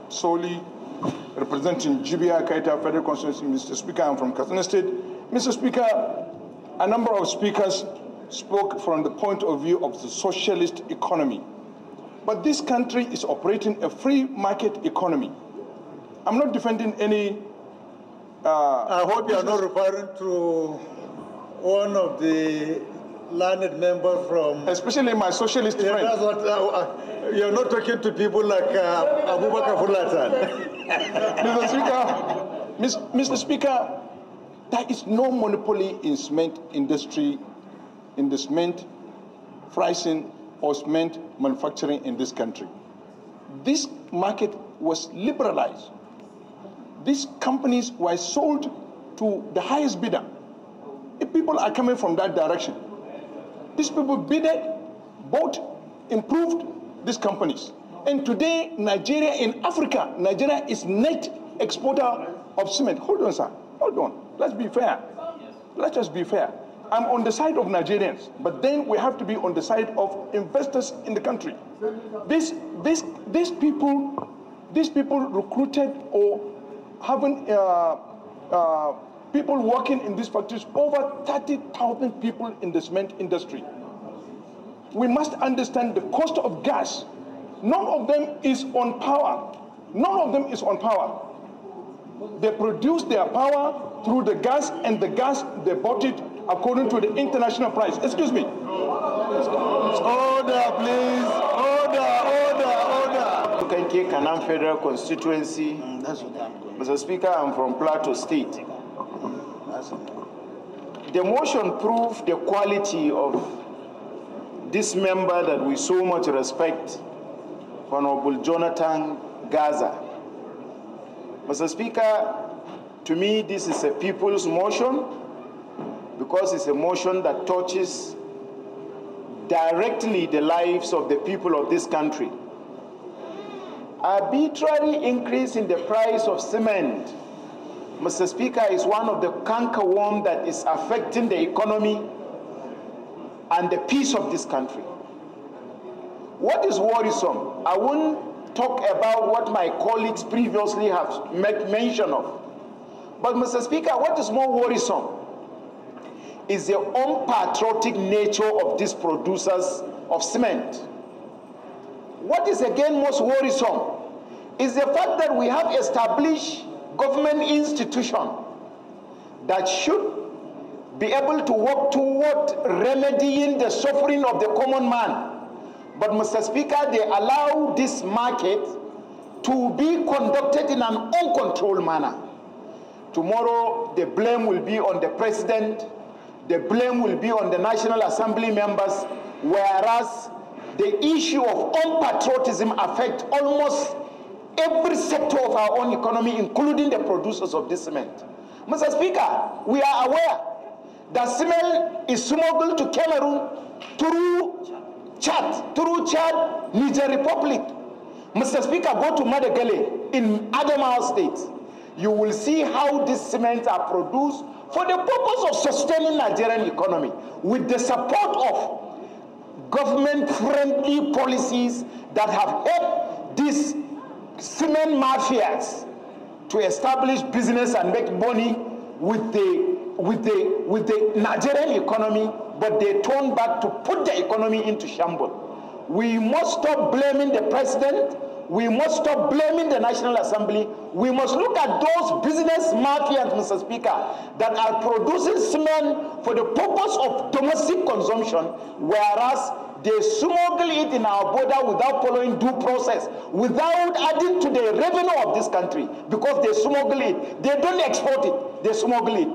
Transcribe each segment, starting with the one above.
solely representing Jibia Kaita Federal Constituency. Mr. Speaker, I'm from Katsina State. Mr. Speaker, a number of speakers spoke from the point of view of the socialist economy. But this country is operating a free market economy. I'm not defending any... I hope you are not referring to one of the learned members from... Especially my socialist friend. That's what, you're not talking to people like Abubakar Fulatan. Mr. Speaker, there is no monopoly in cement industry, in the cement pricing or cement manufacturing in this country. This market was liberalized. These companies were sold to the highest bidder. If people are coming from that direction, these people bidded, bought, improved these companies. And today, Nigeria in Africa, Nigeria is net exporter of cement. Hold on, sir. Hold on. Let's be fair. Let us be fair. I'm on the side of Nigerians, but then we have to be on the side of investors in the country. These people recruited or having people working in these factories, over 30,000 people in the cement industry. We must understand the cost of gas. None of them is on power. None of them is on power. They produce their power through the gas, and the gas, they bought it according to the international price. Excuse me. Order, please. Order. Kenke Kanam Federal Constituency. Mr. Speaker, I'm from Plateau State. The motion proved the quality of this member that we so much respect, Honorable Jonathan Gaza. Mr. Speaker, to me, this is a people's motion because it's a motion that touches directly the lives of the people of this country. Arbitrary increase in the price of cement, Mr. Speaker, is one of the cankerworm that is affecting the economy and the peace of this country. What is worrisome? I won't talk about what my colleagues previously have made mention of. But, Mr. Speaker, what is more worrisome is the unpatriotic nature of these producers of cement. What is again most worrisome is the fact that we have established government institutions that should be able to work toward remedying the suffering of the common man. But, Mr. Speaker, they allow this market to be conducted in an uncontrolled manner. Tomorrow, the blame will be on the president, the blame will be on the National Assembly members, whereas the issue of unpatriotism affects almost every sector of our own economy, including the producers of this cement. Mr. Speaker, we are aware that cement is smuggled to Cameroon through Chad, Niger Republic. Mr. Speaker, go to Madagali in Adamawa State. You will see how these cements are produced for the purpose of sustaining Nigerian economy with the support of government-friendly policies that have helped these cement mafias to establish business and make money with the Nigerian economy, but they turn back to put the economy into shambles. We must stop blaming the president. We must stop blaming the National Assembly. We must look at those business mafias, Mr. Speaker, that are producing cement for the purpose of domestic consumption, whereas they smuggle it in our border without following due process, without adding to the revenue of this country, because they smuggle it. They don't export it, they smuggle it.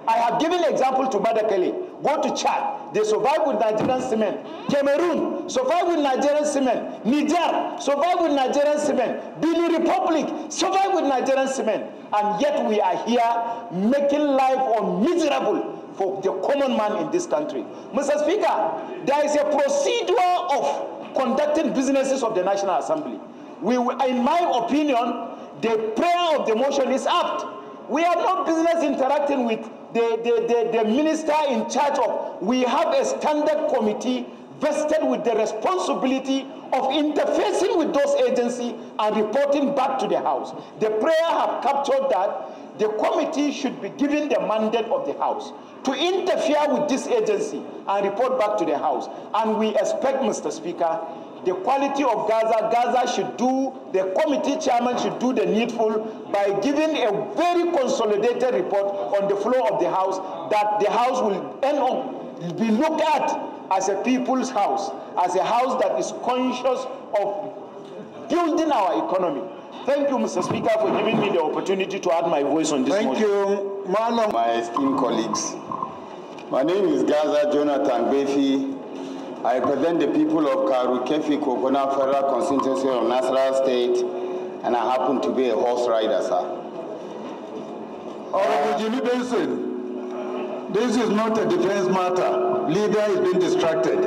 I have given an example to Madakele. Go to Chad, they survive with Nigerian cement. Cameroon, survive with Nigerian cement. Niger, survive with Nigerian cement. Benin Republic, survive with Nigerian cement. And yet we are here making life miserable for the common man in this country. Mr. Speaker, there is a procedure of conducting businesses of the National Assembly. In my opinion, the prayer of the motion is apt. We have no business interacting with the minister in charge of. We have a standard committee vested with the responsibility of interfacing with those agencies and reporting back to the House. The prayer have captured that the committee should be given the mandate of the House to interfere with this agency and report back to the House. And we expect, Mr. Speaker, the quality of Gaza should do, the committee chairman should do the needful by giving a very consolidated report on the floor of the House, that the House will end up be looked at as a people's house, as a house that is conscious of building our economy. Thank you, Mr. Speaker, for giving me the opportunity to add my voice on this motion. Thank you, Madam. My esteemed colleagues, my name is Gaza Jonathan Befi. I represent the people of Karu-Kefi Kokona Federal Constituency of Nasarawa State, and I happen to be a horse rider, sir. Honorable Jimmy Benson, this is not a defense matter. Leader is being distracted.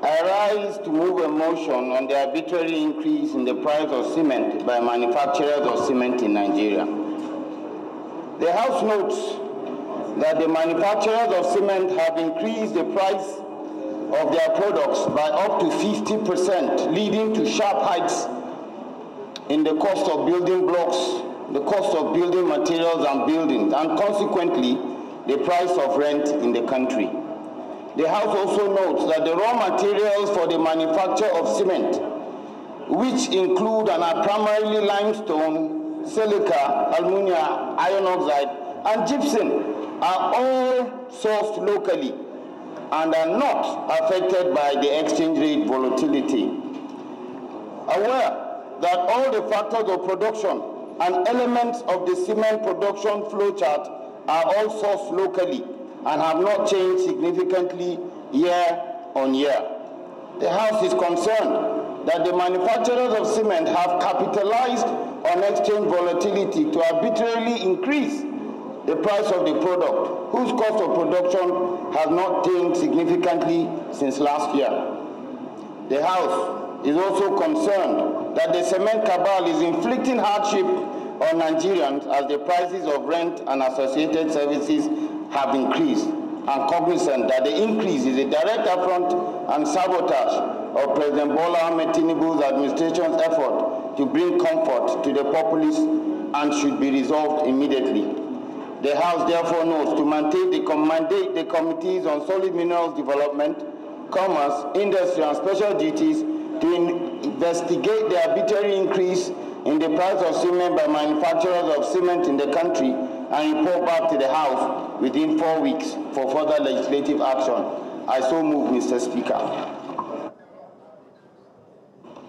I rise to move a motion on the arbitrary increase in the price of cement by manufacturers of cement in Nigeria. The House notes that the manufacturers of cement have increased the price of their products by up to 50%, leading to sharp hikes in the cost of building blocks, the cost of building materials and buildings, and consequently, the price of rent in the country. The House also notes that the raw materials for the manufacture of cement, which include and are primarily limestone, silica, alumina, iron oxide, and gypsum, are all sourced locally and are not affected by the exchange rate volatility. Aware that all the factors of production and elements of the cement production flowchart are all sourced locally and have not changed significantly year on year. The House is concerned that the manufacturers of cement have capitalized on exchange volatility to arbitrarily increase the price of the product, whose cost of production has not changed significantly since last year. The House is also concerned that the cement cabal is inflicting hardship on Nigerians as the prices of rent and associated services have increased, and cognizant that the increase is a direct affront and sabotage of President Bola Ahmed Tinubu's administration's effort to bring comfort to the populace and should be resolved immediately. The House therefore notes to mandate the committees on solid minerals development, commerce, industry, and special duties to investigate the arbitrary increase in the price of cement by manufacturers of cement in the country and report back to the House within 4 weeks for further legislative action. I so move, Mr. Speaker.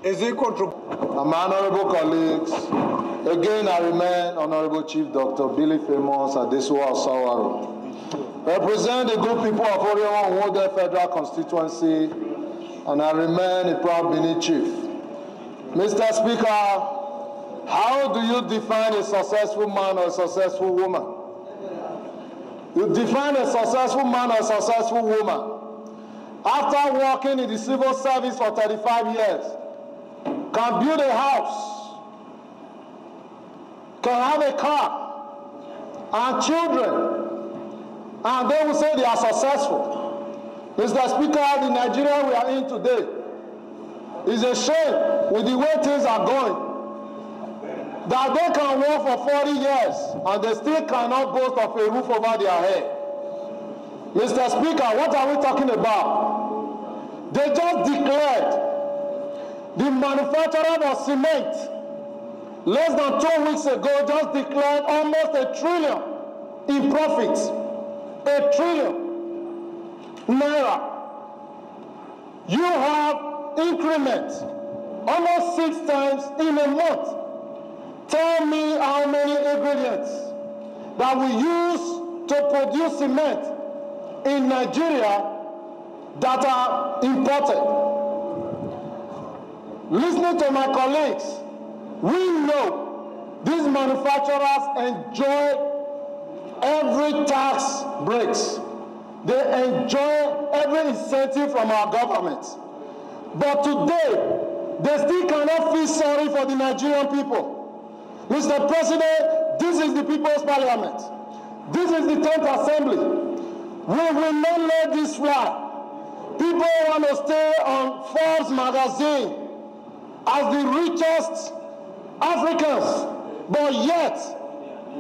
Is it my honorable colleagues, again I remain Honorable Chief Dr. Billy Famous Adesuwa Osawaro. Represent the good people of Orion Wode Federal Constituency, and I remain a proud Benin Chief. Mr. Speaker, how do you define a successful man or a successful woman? You define a successful man or a successful woman after working in the civil service for 35 years, can build a house, can have a car, and children, and they will say they are successful. Mr. Speaker, the Nigeria we are in today is a shame with the way things are going, that they can work for 40 years and they still cannot boast of a roof over their head. Mr. Speaker, what are we talking about? They just declared the manufacturer of cement less than 2 weeks ago just declared almost $1 trillion in profits. $1 trillion naira. You have increment almost 6 times in a month. Tell me how many ingredients that we use to produce cement in Nigeria that are imported. Listening to my colleagues, we know these manufacturers enjoy every tax breaks. They enjoy every incentive from our government. But today, they still cannot feel sorry for the Nigerian people. Mr. President, this is the People's Parliament. This is the 10th Assembly. We will not let this fly. People want to stay on Forbes magazine as the richest Africans, but yet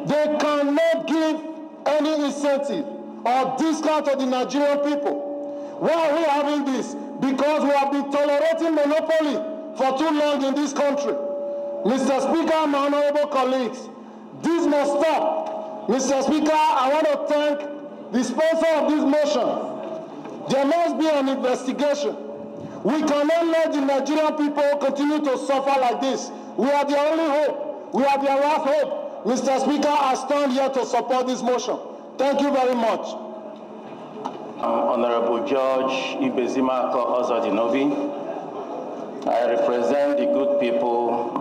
they cannot give any incentive or discount to the Nigerian people. Why are we having this? Because we have been tolerating monopoly for too long in this country. Mr. Speaker, my honorable colleagues, this must stop. Mr. Speaker, I want to thank the sponsor of this motion. There must be an investigation. We cannot let the Nigerian people continue to suffer like this. We are the only hope. We are their last hope. Mr. Speaker, I stand here to support this motion. Thank you very much. Honorable George Ibezimako Ozodinobi. I represent the good people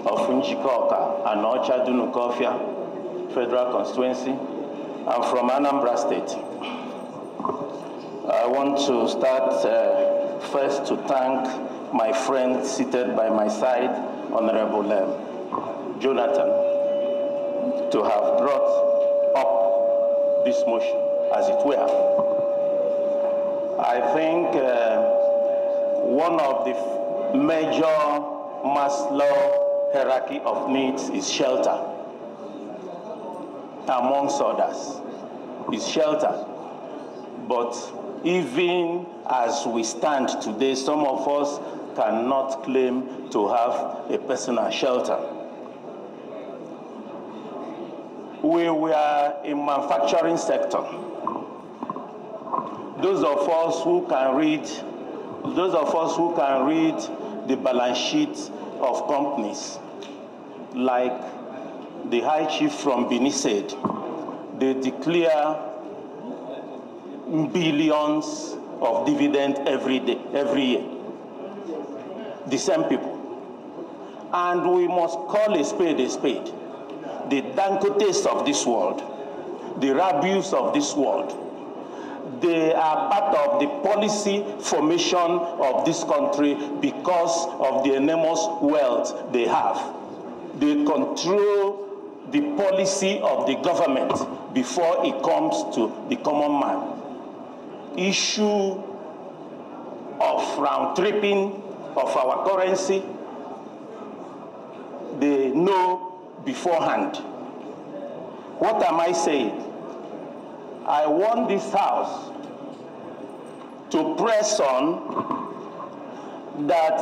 of Njikoka and Ocha Dunukofia Federal Constituency. I'm from Anambra State. I want to start first to thank my friend seated by my side, Honorable Jonathan, to have brought up this motion, as it were. I think one of the major Maslow hierarchy of needs is shelter, amongst others, is shelter. But even as we stand today, some of us cannot claim to have a personal shelter. We were in manufacturing sector. Those of us who can read the balance sheet of companies, like the High Chief from Benin said, they declare billions of dividend every year. The same people. And we must call a spade a spade. The Dangotes of this world, the Rabius of this world, they are part of the policy formation of this country because of the enormous wealth they have. They control the policy of the government before it comes to the common man. Issue of round-tripping of our currency, they know beforehand. What am I saying? I want this House to press on that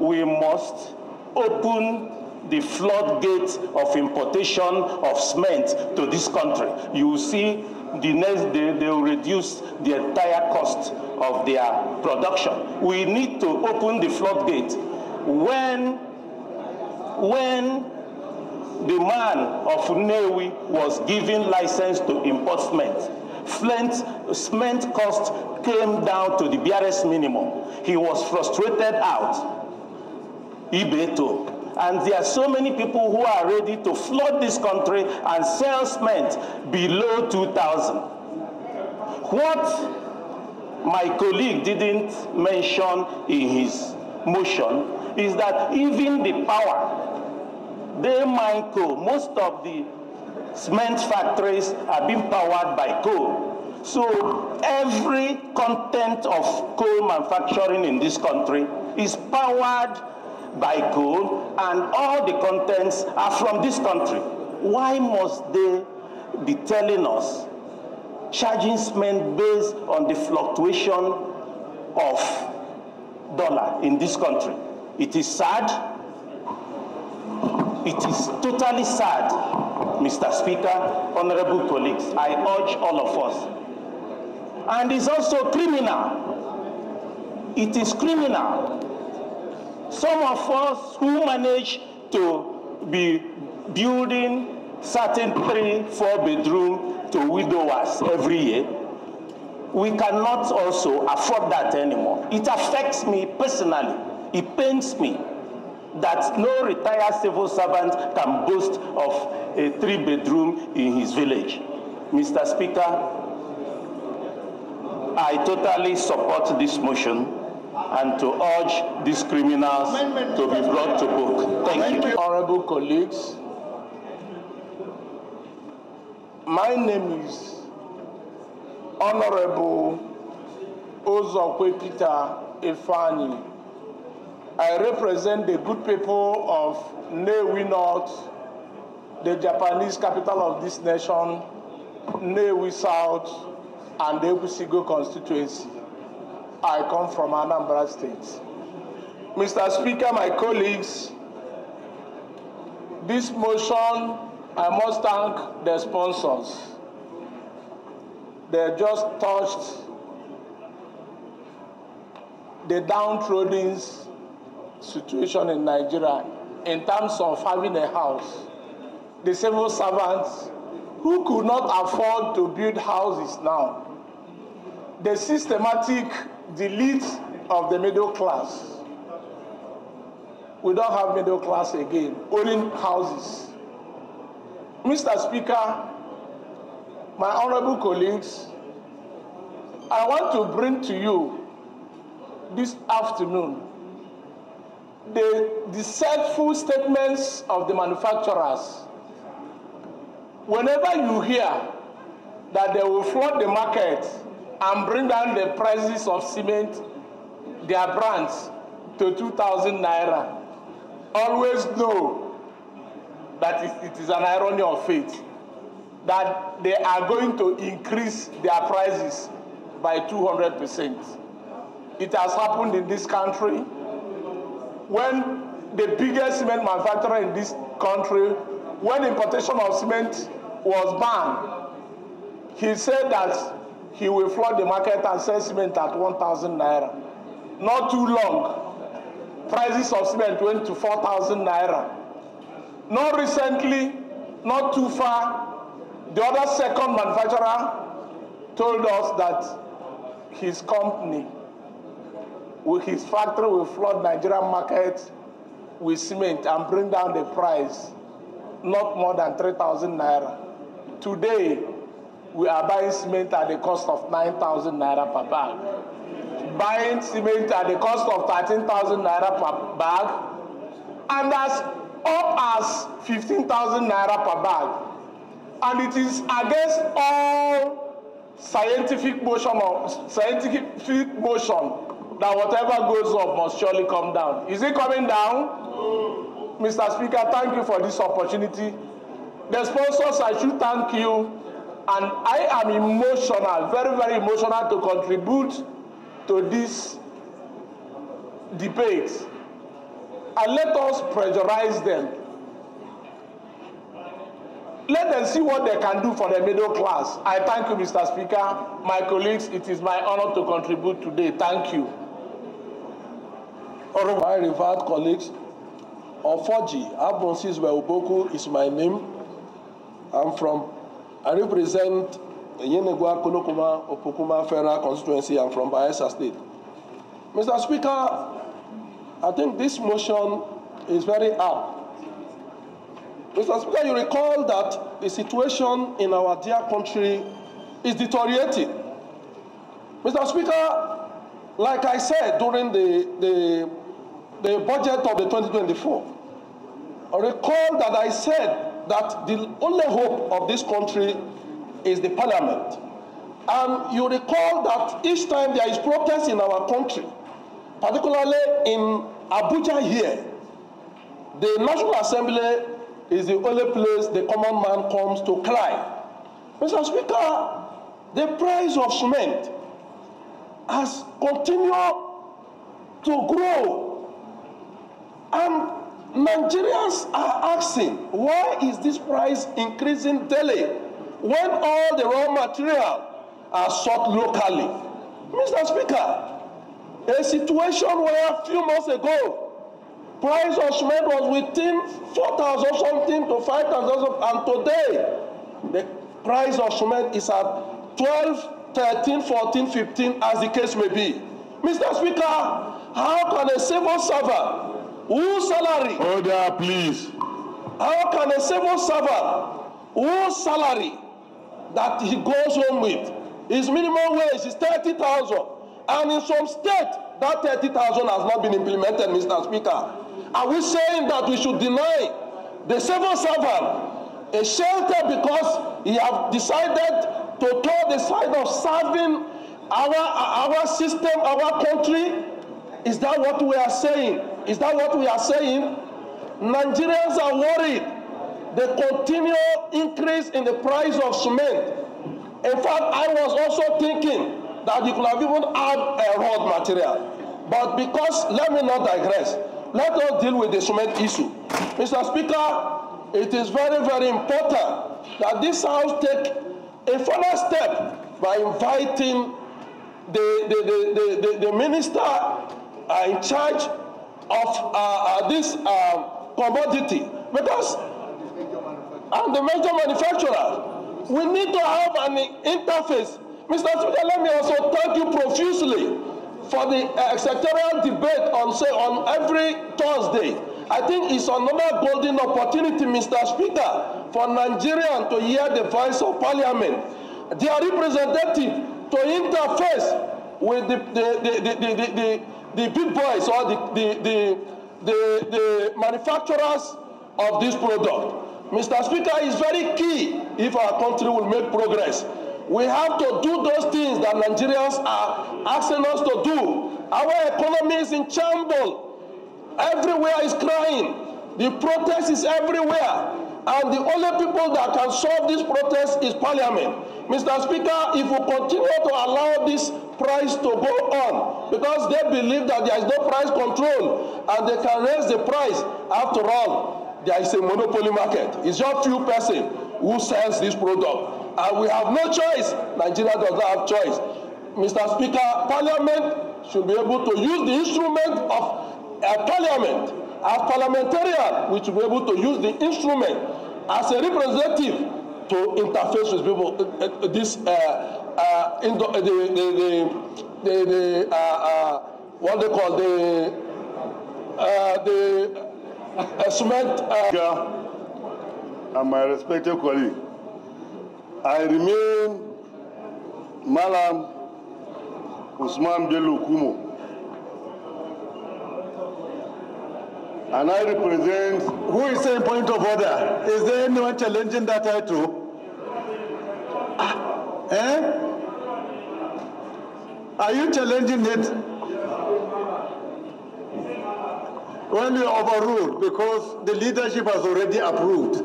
we must open the floodgate of importation of cement to this country. You will see the next day they will reduce the entire cost of their production. We need to open the floodgate. When the man of Nnewi was given license to import cement cost came down to the barest minimum. He was frustrated out. Ibeto. And there are so many people who are ready to flood this country and sell cement below 2,000. What my colleague didn't mention in his motion is that even the power, they mine coal. Most of the cement factories are being powered by coal. So every content of coal manufacturing in this country is powered by coal, and all the contents are from this country. Why must they be telling us, charging cement based on the fluctuation of dollar in this country? It is sad. It is totally sad, Mr. Speaker, honorable colleagues. I urge all of us. And it's also criminal. It is criminal. Some of us who manage to be building certain 3-4 bedroom to widowers every year, we cannot also afford that anymore. It affects me personally. It pains me that no retired civil servant can boast of a 3-bedroom in his village. Mr. Speaker, I totally support this motion and to urge these criminals to be brought to book. Thank you. Honorable colleagues, my name is Honorable Ozokwe Peter Ifani. I represent the good people of Nnewi North, the Japanese capital of this nation, Nnewi South, and the Ebusigo constituency. I come from Anambra State. Mr. Speaker, my colleagues, this motion, I must thank the sponsors. They just touched the downtrodden situation in Nigeria in terms of having a house. The civil servants who could not afford to build houses now. The systematic delete of the middle class. We don't have middle class again, owning houses. Mr. Speaker, my honorable colleagues, I want to bring to you this afternoon the deceitful statements of the manufacturers. Whenever you hear that they will flood the market and bring down the prices of cement, their brands, to 2,000 naira, always know that it is an irony of fate, that they are going to increase their prices by 200%. It has happened in this country when the biggest cement manufacturer in this country, when importation of cement was banned, he said that he will flood the market and sell cement at 1,000 naira. Not too long, prices of cement went to 4,000 naira. Not recently, not too far, the other second manufacturer told us that his company, with his factory, will flood Nigerian market with cement and bring down the price not more than 3,000 naira. Today, we are buying cement at the cost of 9,000 naira per bag. Buying cement at the cost of 13,000 naira per bag, and as up as 15,000 naira per bag. And it is against all scientific motion that whatever goes up must surely come down. Is it coming down? Mr. Speaker, thank you for this opportunity. The sponsors, I should thank you. And I am emotional, very, very emotional to contribute to this debate. And let us pressurize them. Let them see what they can do for the middle class. I thank you, Mr. Speaker. My colleagues, it is my honor to contribute today. Thank you. My revered colleagues, Ofoji Abonsis Uboku is my name. I represent Yenegua Kolokuma Opokuma Federal Constituency. I'm from Bayelsa State. Mr. Speaker, I think this motion is very apt. Mr. Speaker, you recall that the situation in our dear country is deteriorating. Mr. Speaker, like I said during the budget of the 2024, I recall that I said that the only hope of this country is the parliament. And you recall that each time there is protest in our country, particularly in Abuja here, the National Assembly is the only place the common man comes to cry. Mr. Speaker, the price of cement has continued to grow. And Nigerians are asking, why is this price increasing daily when all the raw material are sought locally? Mr. Speaker, a situation where a few months ago, price of cement was within 4,000 something to 5,000, and today the price of cement is at 12, 13, 14, 15, as the case may be. Mr. Speaker, how can a civil servant whose salary... Order, please. How can a civil servant whose salary that he goes home with, his minimum wage is 30,000, and in some state that 30,000 has not been implemented, Mr. Speaker? Are we saying that we should deny the civil servant a shelter because he has decided to toe the side of serving our system, our country? Is that what we are saying? Is that what we are saying? Nigerians are worried. The continual increase in the price of cement. In fact, I was also thinking that you could have even had a raw material. But because, let me not digress, let us deal with the cement issue. Mr. Speaker, it is very, very important that this House take a further step by inviting the minister in charge of this commodity, because and the major manufacturers, we need to have an interface. Mr. Speaker, let me also thank you profusely for the sectorial debate on every Thursday. I think it's another golden opportunity, Mr. Speaker, for Nigerians to hear the voice of Parliament, their representative, to interface with the big boys or the manufacturers of this product. Mr. Speaker, it's very key if our country will make progress. We have to do those things that Nigerians are asking us to do. Our economy is in shambles. Everywhere is crying. The protest is everywhere. And the only people that can solve this protest is Parliament. Mr. Speaker, if we continue to allow this price to go on, because they believe that there is no price control and they can raise the price, after all, there is a monopoly market. It's just few persons who sells this product. And we have no choice. Nigeria does not have choice. Mr. Speaker, Parliament should be able to use the instrument of Parliament. As parliamentarian, we should be able to use the instrument as a representative to interface with people. What they call the cement. And my respected colleague, I remain Malam Usman Bello Kumo, and I represent. Who is saying point of order? Is there anyone challenging that title? Are you challenging it? Well, you are overruled because the leadership has already approved.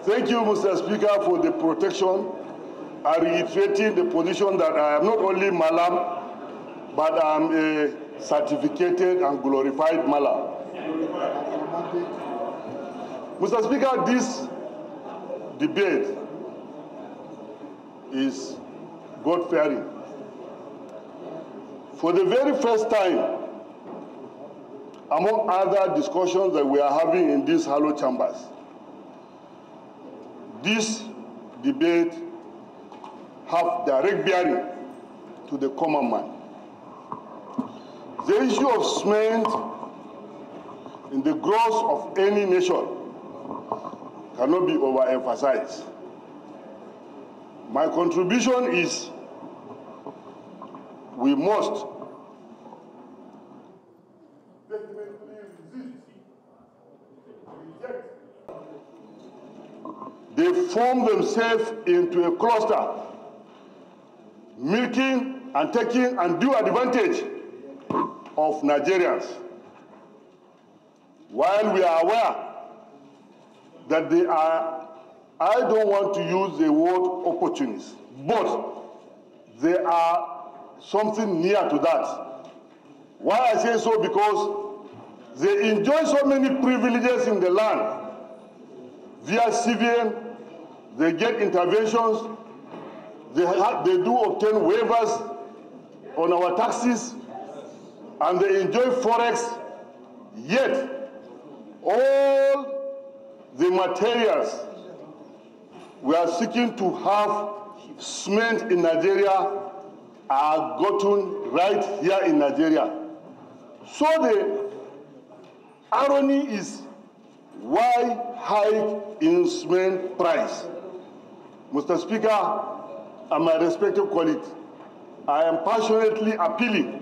Thank you, Mr. Speaker, for the protection and reiterating the position that I am not only Malam, but I am a certificated and glorified Malam. Mr. Speaker, this debate is God-fearing. For the very first time, among other discussions that we are having in these hollow chambers, this debate have direct bearing to the common man. The issue of cement in the growth of any nation cannot be overemphasized. My contribution is we must they form themselves into a cluster, milking and taking undue advantage of Nigerians. While we are aware that they are, I don't want to use the word opportunists, but they are something near to that. Why I say so? Because they enjoy so many privileges in the land. Via CVN, they get interventions, they do obtain waivers on our taxes, and they enjoy Forex, yet all the materials we are seeking to have cement in Nigeria are gotten right here in Nigeria. So the irony is, why hike in cement price? Mr. Speaker, and my respected colleagues, I am passionately appealing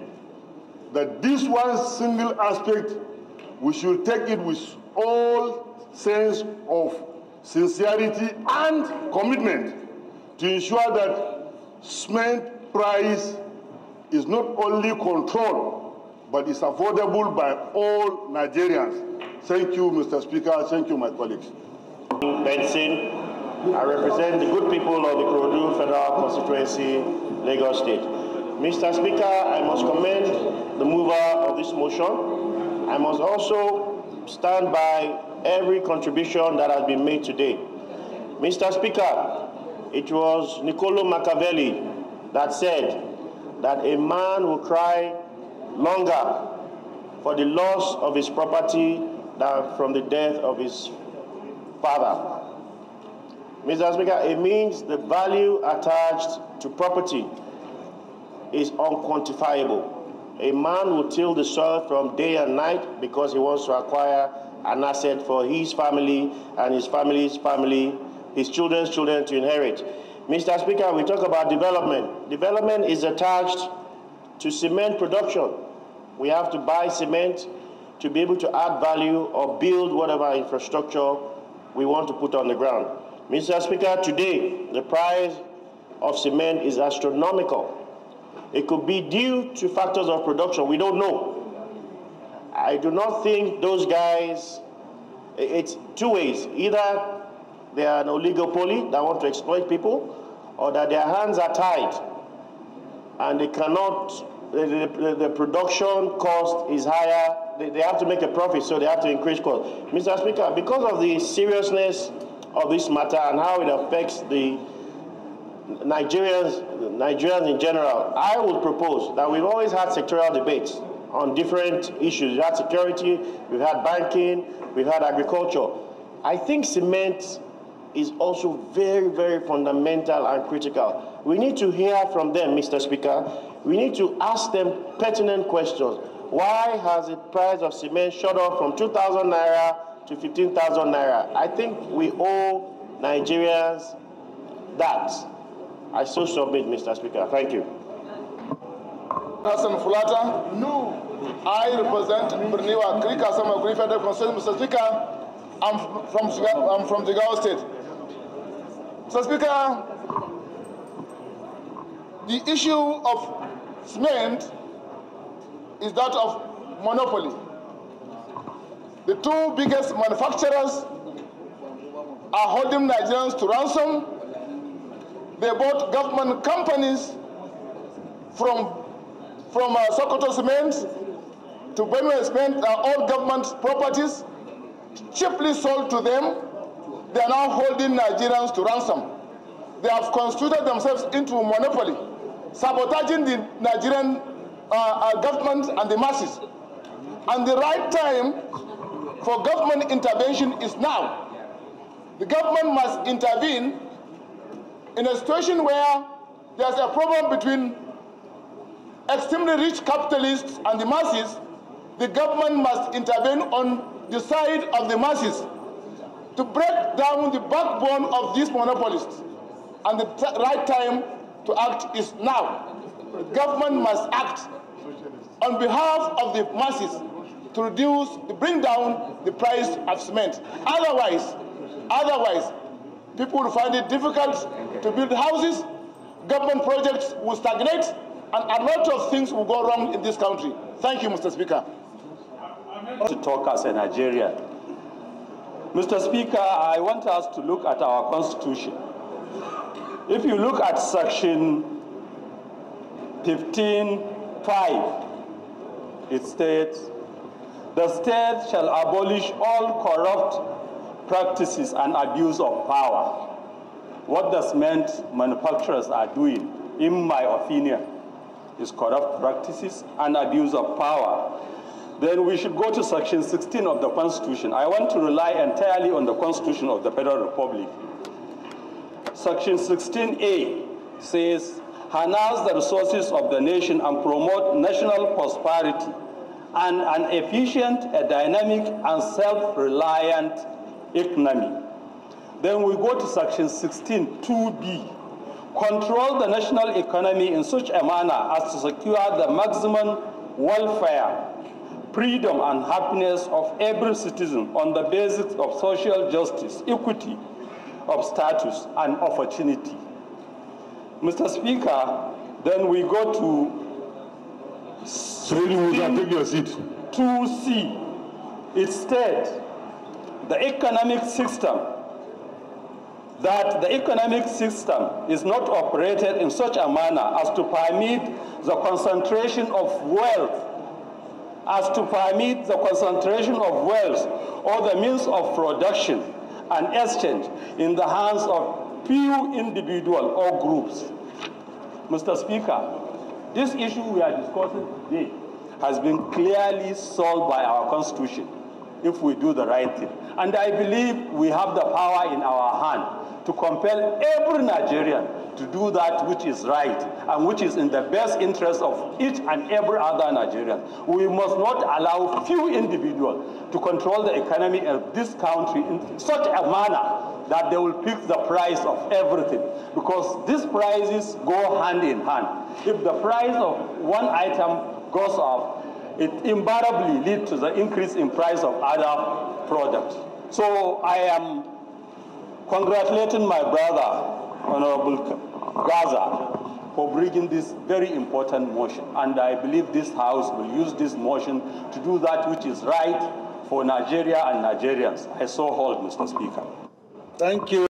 that this one single aspect, we should take it with all sense of sincerity and commitment to ensure that cement price is not only controlled, but is affordable by all Nigerians. Thank you, Mr. Speaker. Thank you, my colleagues. Benson, I represent the good people of the Ikorodu Federal Constituency, Lagos State. Mr. Speaker, I must commend the mover of this motion. I must also stand by every contribution that has been made today. Mr. Speaker, it was Niccolò Machiavelli that said that a man will cry longer for the loss of his property than from the death of his father. Mr. Speaker, it means the value attached to property is unquantifiable. A man will till the soil from day and night because he wants to acquire an asset for his family and his family's family, his children's children to inherit. Mr. Speaker, we talk about development. Development is attached to cement production. We have to buy cement to be able to add value or build whatever infrastructure we want to put on the ground. Mr. Speaker, today, the price of cement is astronomical. It could be due to factors of production. We don't know. I do not think those guys, it's two ways. Either they are an oligopoly that want to exploit people, or that their hands are tied and they cannot, the production cost is higher. They have to make a profit, so they have to increase cost. Mr. Speaker, because of the seriousness of this matter and how it affects the Nigerians in general, I would propose that we've always had sectoral debates on different issues. We've had security, we've had banking, we've had agriculture. I think cement is also very, very fundamental and critical. We need to hear from them, Mr. Speaker. We need to ask them pertinent questions. Why has the price of cement shot up from 2,000 naira to 15,000 naira? I think we owe Nigerians that. I so submit, Mr. Speaker. Thank you. Hassan Fulata. No. I represent Berniwa Creek Assam Agri Federal Constituency. Mr. Speaker, I'm from Dangote State. Mr. Speaker, the issue of cement is that of monopoly. The two biggest manufacturers are holding Nigerians to ransom. They bought government companies from Sokoto Cement to Benue Cement, all government properties, cheaply sold to them. They are now holding Nigerians to ransom. They have constituted themselves into a monopoly, sabotaging the Nigerian government and the masses. And the right time for government intervention is now. The government must intervene in a situation where there's a problem between extremely rich capitalists and the masses. The government must intervene on the side of the masses to break down the backbone of these monopolists. And the right time to act is now. The government must act on behalf of the masses to bring down the price of cement. Otherwise, people will find it difficult to build houses, government projects will stagnate, and a lot of things will go wrong in this country. Thank you, Mr. Speaker. To talk as a Nigerian. Mr. Speaker, I want us to look at our Constitution. If you look at Section 15(5), it states, "The state shall abolish all corrupt practices and abuse of power." What the cement manufacturers are doing, in my opinion, is corrupt practices and abuse of power. Then we should go to Section 16 of the Constitution. I want to rely entirely on the Constitution of the Federal Republic. Section 16A says, "Harness the resources of the nation and promote national prosperity and an efficient, a dynamic, and self-reliant economy." Then we go to Section 16(2)B. "Control the national economy in such a manner as to secure the maximum welfare, freedom, and happiness of every citizen on the basis of social justice, equity of status, and opportunity." Mr. Speaker, then we go to Really, we can take your seat. 2C. It states the economic system is not operated in such a manner as to permit the concentration of wealth, or the means of production and exchange in the hands of few individuals or groups. Mr. Speaker, this issue we are discussing today has been clearly solved by our Constitution if we do the right thing. And I believe we have the power in our hand to compel every Nigerian to do that which is right and which is in the best interest of each and every other Nigerian. We must not allow few individuals to control the economy of this country in such a manner that they will pick the price of everything, because these prices go hand in hand. If the price of one item goes up, it invariably leads to the increase in price of other products. So I am congratulating my brother, Honorable Gaza, for bringing this very important motion. And I believe this House will use this motion to do that which is right for Nigeria and Nigerians. I so hold, Mr. Speaker. Thank you.